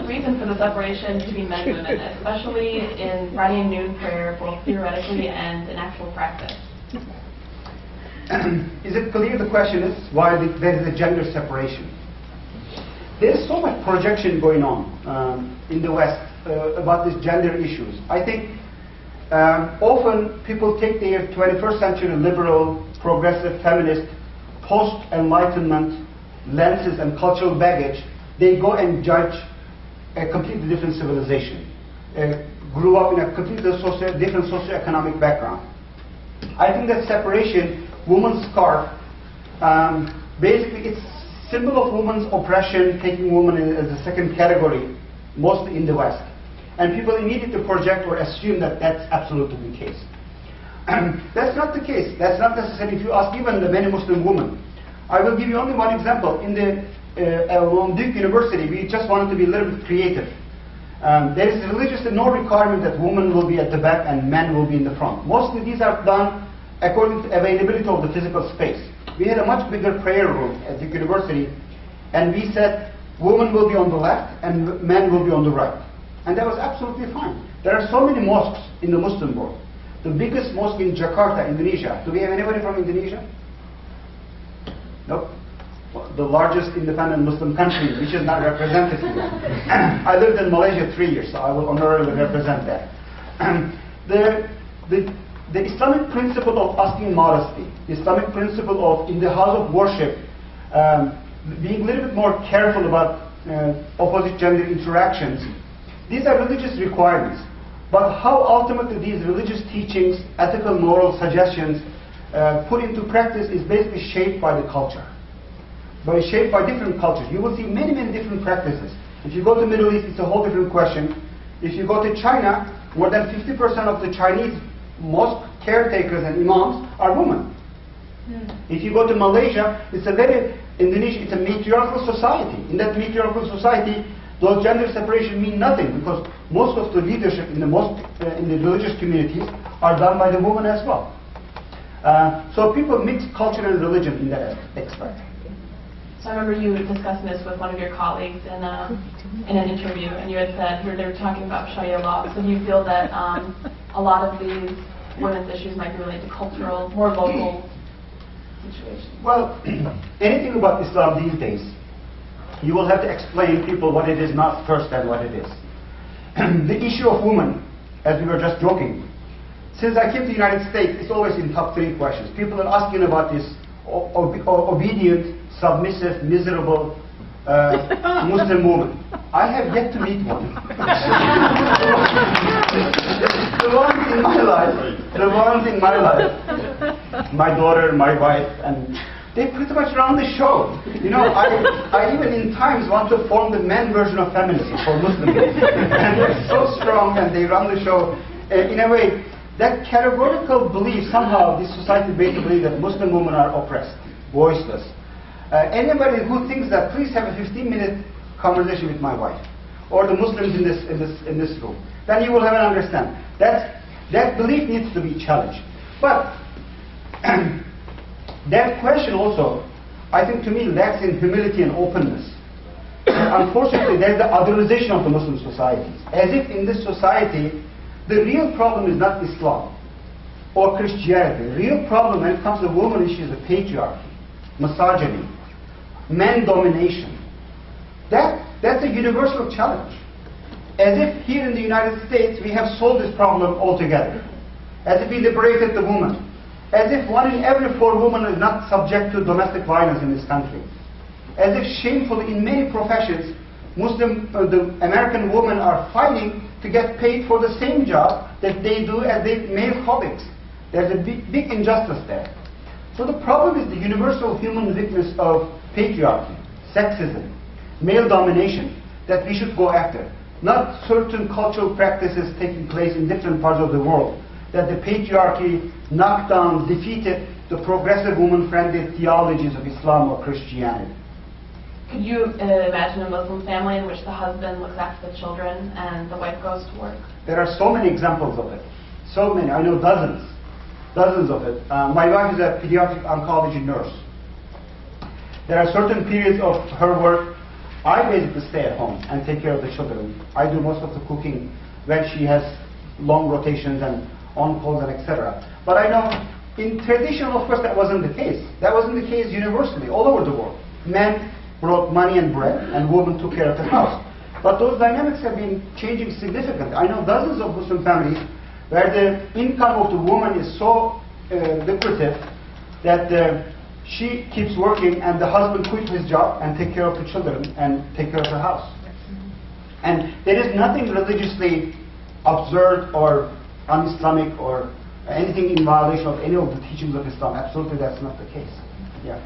the reason for the separation between men and women, especially in Friday noon prayer, both theoretically and in actual practice? Is it clear? The question is why there is a gender separation. There is so much projection going on in the West about these gender issues. I think often people take their 21st century liberal, progressive, feminist, post-enlightenment lenses and cultural baggage. They go and judge a completely different civilization, grew up in a completely different socioeconomic background. I think that separation, woman's scarf, basically it's symbol of woman's oppression, taking woman as a second category, mostly in the West. And people immediately project or assume that that's absolutely the case. That's not the case. That's not necessary. If you ask even the many Muslim women, I will give you only one example. In the Duke University, we just wanted to be a little bit creative. There is religiously no requirement that women will be at the back and men will be in the front. Mostly these are done according to availability of the physical space. We had a much bigger prayer room at Duke University, and we said women will be on the left and men will be on the right. And that was absolutely fine. There are so many mosques in the Muslim world. The biggest mosque in Jakarta, Indonesia. Do we have anybody from Indonesia? Nope. Well, the largest independent Muslim country, which is not represented here. I lived in Malaysia 3 years, so I will honorably represent that. The Islamic principle of asking modesty, the Islamic principle of, in the house of worship, being a little bit more careful about opposite gender interactions, these are religious requirements. But how ultimately these religious teachings, ethical, moral suggestions put into practice is basically shaped by the culture. Shaped by different cultures. You will see many, many different practices. If you go to the Middle East, it's a whole different question. If you go to China, more than 50% of the Chinese mosque caretakers and imams are women. If you go to Malaysia, it's a matriarchal society. In that matriarchal society, those gender separation mean nothing, because most of the leadership in the mosque, in the religious communities, are done by the women as well. So people mix culture and religion in that aspect. So I remember you discussing this with one of your colleagues in an interview, and you had said they were talking about Sharia law. So do you feel that a lot of these women's issues might be related to cultural, more local situations? Well, anything about Islam these days, you will have to explain to people what it is not first and what it is. The issue of women, as we were just joking, since I came to the United States, it's always in top 3 questions. People are asking about this obedient, submissive, miserable Muslim woman. I have yet to meet one. The ones in my life, my daughter, my wife, and they pretty much run the show. You know, I even in times want to form the men version of feminism for Muslims. And they're so strong and they run the show. In a way, that categorical belief, somehow this society basically believes that Muslim women are oppressed, voiceless. Anybody who thinks that, please have a 15-minute conversation with my wife, or the Muslims in this room. Then you will have an understand. That belief needs to be challenged. But that question also, I think to me, lacks in humility and openness. Unfortunately, there's the otherization of the Muslim societies. As if in this society, the real problem is not Islam or Christianity. The real problem when it comes to women issues is patriarchy, misogyny, man domination. That's a universal challenge. As if here in the United States we have solved this problem altogether. As if we liberated the woman. As if 1 in every 4 women is not subject to domestic violence in this country. As if shamefully in many professions, the American women are fighting to get paid for the same job that they do as their male colleagues. There's a big injustice there. So the problem is the universal human weakness of patriarchy, sexism, male domination that we should go after. Not certain cultural practices taking place in different parts of the world. That the patriarchy knocked down, defeated the progressive woman-friendly theologies of Islam or Christianity. Could you imagine a Muslim family in which the husband looks after the children and the wife goes to work? There are so many examples of it. So many. I know dozens of it. My wife is a pediatric oncology nurse. There are certain periods of her work I basically stay at home and take care of the children. I do most of the cooking when she has long rotations and on calls and etc. But I know in tradition, of course, that wasn't the case. That wasn't the case universally, all over the world. Men brought money and bread, and women took care of the house. But those dynamics have been changing significantly. I know dozens of Muslim families where the income of the woman is so lucrative that she keeps working and the husband quits his job and take care of the children and take care of the house. And there is nothing religiously absurd or un-Islamic or anything in violation of any of the teachings of Islam. Absolutely, that's not the case. Yeah.